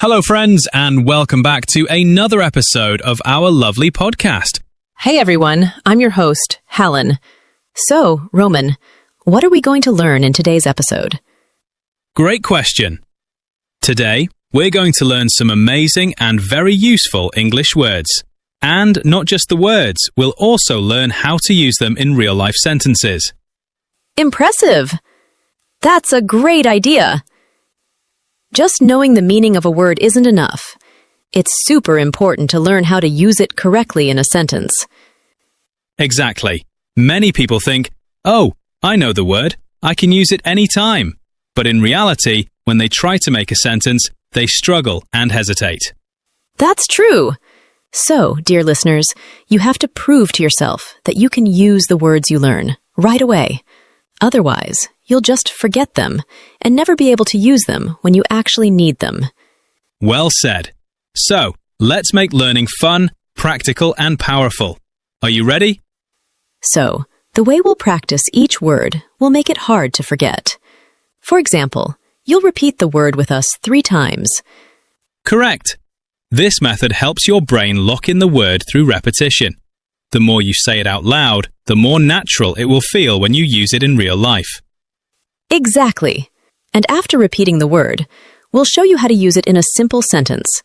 Hello, friends, and welcome back to another episode of our lovely podcast. Hey, everyone. I'm your host, Helen. So, Roman, what are we going to learn in today's episode? Great question. Today, we're going to learn some amazing and very useful English words. And not just the words, we'll also learn how to use them in real-life sentences. Impressive! That's a great idea. Just knowing the meaning of a word isn't enough. It's super important to learn how to use it correctly in a sentence. Exactly. Many people think, oh, I know the word, I can use it any time. But in reality, when they try to make a sentence, they struggle and hesitate. That's true. So, dear listeners, you have to prove to yourself that you can use the words you learn right away. Otherwise, you'll just forget them and never be able to use them when you actually need them. Well said. So, let's make learning fun, practical, and powerful. Are you ready? So, the way we'll practice each word will make it hard to forget. For example, you'll repeat the word with us 3 times. Correct. This method helps your brain lock in the word through repetition. The more you say it out loud, the more natural it will feel when you use it in real life. Exactly. And after repeating the word, we'll show you how to use it in a simple sentence.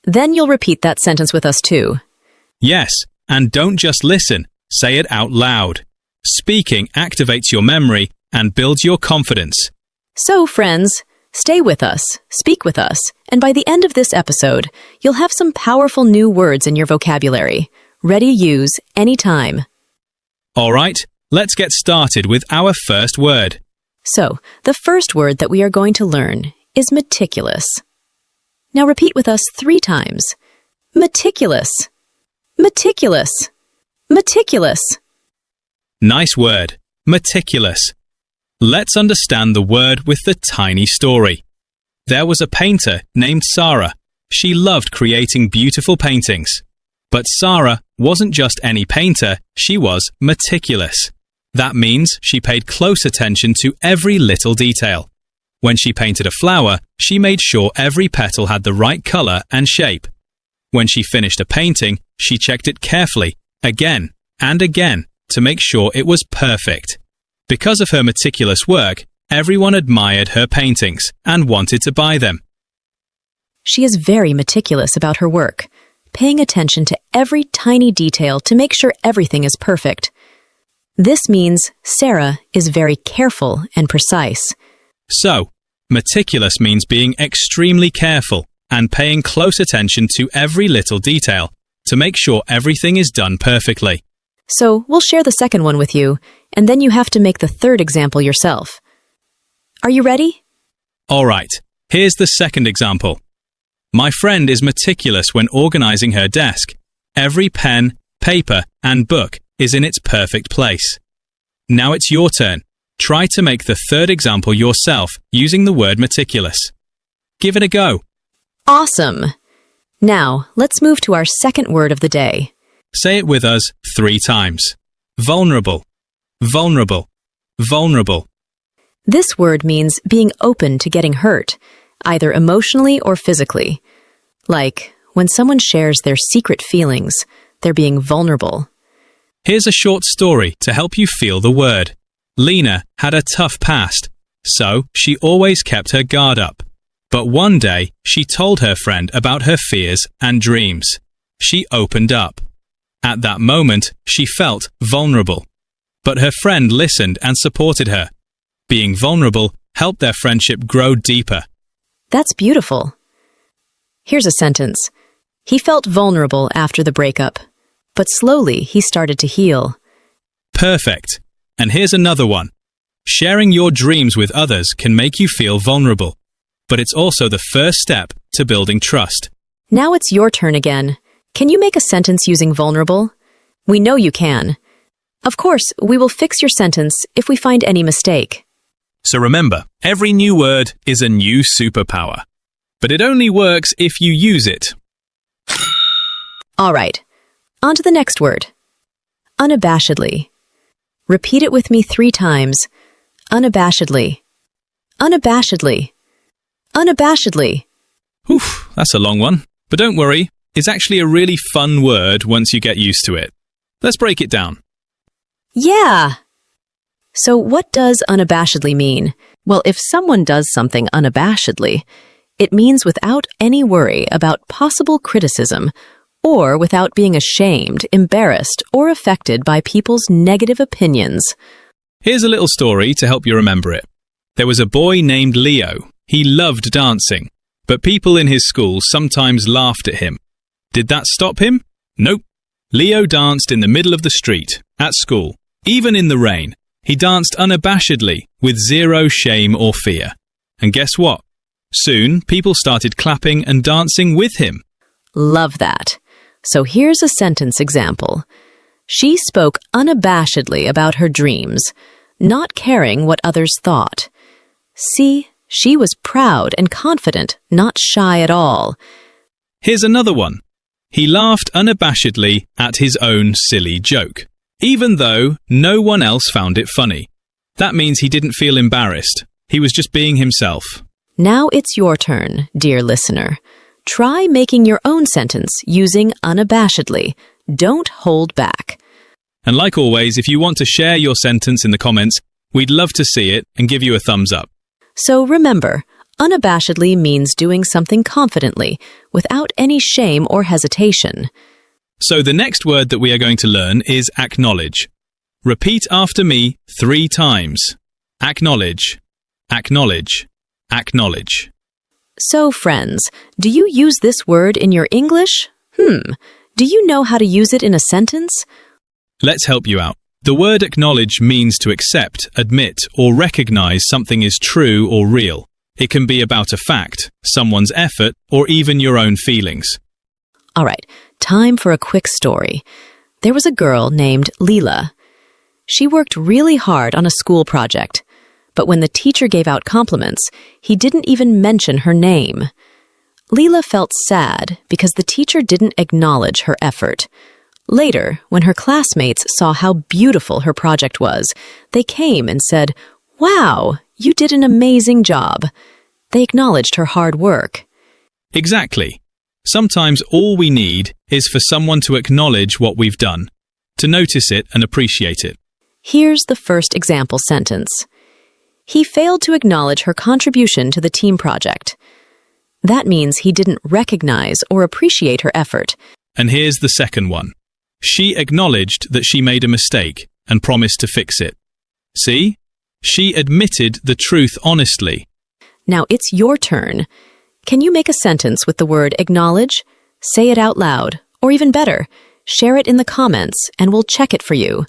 Then you'll repeat that sentence with us too. Yes, and don't just listen, say it out loud. Speaking activates your memory and builds your confidence. So, friends, stay with us, speak with us, and by the end of this episode, you'll have some powerful new words in your vocabulary, ready to use anytime. All right, let's get started with our first word. So, the first word that we are going to learn is meticulous. Now repeat with us 3 times. Meticulous, meticulous, meticulous. Nice word, meticulous. Let's understand the word with the tiny story. There was a painter named Sarah. She loved creating beautiful paintings. But Sarah wasn't just any painter, she was meticulous. That means she paid close attention to every little detail. When she painted a flower, she made sure every petal had the right color and shape. When she finished a painting, she checked it carefully, again and again, to make sure it was perfect. Because of her meticulous work, everyone admired her paintings and wanted to buy them. She is very meticulous about her work, paying attention to every tiny detail to make sure everything is perfect. This means Sarah is very careful and precise. So, meticulous means being extremely careful and paying close attention to every little detail to make sure everything is done perfectly. So, we'll share the second one with you, and then you have to make the third example yourself. Are you ready? All right, here's the second example. My friend is meticulous when organizing her desk. Every pen, paper, and book is in its perfect place. Now it's your turn. Try to make the third example yourself using the word meticulous. Give it a go. Awesome! Now, let's move to our second word of the day. Say it with us 3 times. Vulnerable, vulnerable, vulnerable. This word means being open to getting hurt, either emotionally or physically. Like, when someone shares their secret feelings, they're being vulnerable. Here's a short story to help you feel the word. Lena had a tough past, so she always kept her guard up. But one day, she told her friend about her fears and dreams. She opened up. At that moment, she felt vulnerable. But her friend listened and supported her. Being vulnerable helped their friendship grow deeper. That's beautiful. Here's a sentence. He felt vulnerable after the breakup, but slowly he started to heal. Perfect. And here's another one. Sharing your dreams with others can make you feel vulnerable, but it's also the first step to building trust. Now it's your turn again. Can you make a sentence using vulnerable? We know you can. Of course, we will fix your sentence if we find any mistake. So remember, every new word is a new superpower. But it only works if you use it. All right. On to the next word. Unabashedly. Repeat it with me 3 times. Unabashedly. Unabashedly. Unabashedly. Whew, that's a long one. But don't worry, it's actually a really fun word once you get used to it. Let's break it down. Yeah. So what does unabashedly mean? Well, if someone does something unabashedly, it means without any worry about possible criticism or without being ashamed, embarrassed, or affected by people's negative opinions. Here's a little story to help you remember it. There was a boy named Leo. He loved dancing, but people in his school sometimes laughed at him. Did that stop him? Nope. Leo danced in the middle of the street, at school, even in the rain. He danced unabashedly, with zero shame or fear. And guess what? Soon, people started clapping and dancing with him. Love that. So here's a sentence example. She spoke unabashedly about her dreams, not caring what others thought. See, she was proud and confident, not shy at all. Here's another one. He laughed unabashedly at his own silly joke, even though no one else found it funny. That means he didn't feel embarrassed. He was just being himself. Now it's your turn, dear listener. Try making your own sentence using unabashedly. Don't hold back. And like always, if you want to share your sentence in the comments, we'd love to see it and give you a thumbs up. So remember, unabashedly means doing something confidently, without any shame or hesitation. So the next word that we are going to learn is acknowledge. Repeat after me 3 times. Acknowledge, acknowledge, acknowledge. So friends, do you use this word in your English? Do you know how to use it in a sentence? Let's help you out. The word acknowledge means to accept, admit, or recognize something is true or real. It can be about a fact, someone's effort, or even your own feelings. All right, time for a quick story. There was a girl named Leela. She worked really hard on a school project, but when the teacher gave out compliments, he didn't even mention her name. Leela felt sad because the teacher didn't acknowledge her effort. Later, when her classmates saw how beautiful her project was, they came and said, "Wow, you did an amazing job." They acknowledged her hard work. Exactly. Sometimes all we need is for someone to acknowledge what we've done, to notice it and appreciate it. Here's the first example sentence. He failed to acknowledge her contribution to the team project. That means he didn't recognize or appreciate her effort. And here's the second one. She acknowledged that she made a mistake and promised to fix it. See? She admitted the truth honestly. Now it's your turn. Can you make a sentence with the word acknowledge? Say it out loud, or even better, share it in the comments and we'll check it for you.